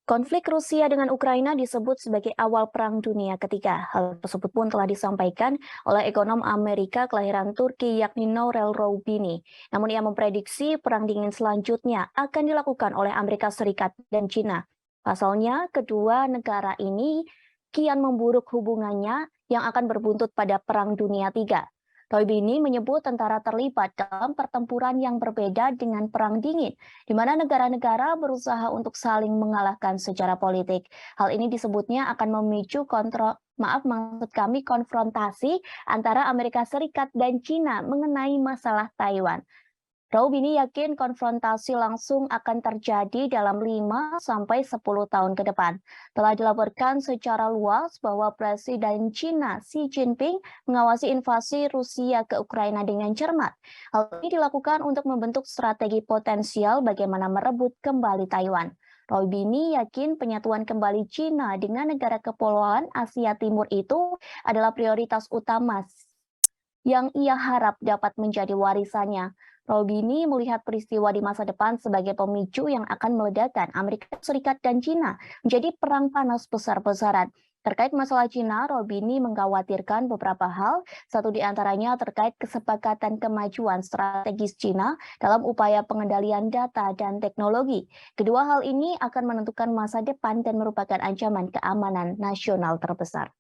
Konflik Rusia dengan Ukraina disebut sebagai awal Perang Dunia Ketiga. Hal tersebut pun telah disampaikan oleh ekonom Amerika kelahiran Turki yakni Nouriel Roubini. Namun ia memprediksi perang dingin selanjutnya akan dilakukan oleh Amerika Serikat dan China. Pasalnya, kedua negara ini kian memburuk hubungannya yang akan berbuntut pada Perang Dunia Tiga. Roybini menyebut tentara terlibat dalam pertempuran yang berbeda dengan Perang Dingin, di mana negara-negara berusaha untuk saling mengalahkan secara politik. Hal ini disebutnya akan memicu maksud kami konfrontasi antara Amerika Serikat dan China mengenai masalah Taiwan. Roubini yakin konfrontasi langsung akan terjadi dalam 5 sampai 10 tahun ke depan. Telah dilaporkan secara luas bahwa Presiden China Xi Jinping mengawasi invasi Rusia ke Ukraina dengan cermat. Hal ini dilakukan untuk membentuk strategi potensial bagaimana merebut kembali Taiwan. Roubini yakin penyatuan kembali China dengan negara kepulauan Asia Timur itu adalah prioritas utama yang ia harap dapat menjadi warisannya. Roubini melihat peristiwa di masa depan sebagai pemicu yang akan meledakkan Amerika Serikat dan China menjadi perang panas besar-besaran. Terkait masalah China, Roubini mengkhawatirkan beberapa hal, satu di antaranya terkait kesepakatan kemajuan strategis China dalam upaya pengendalian data dan teknologi. Kedua hal ini akan menentukan masa depan dan merupakan ancaman keamanan nasional terbesar.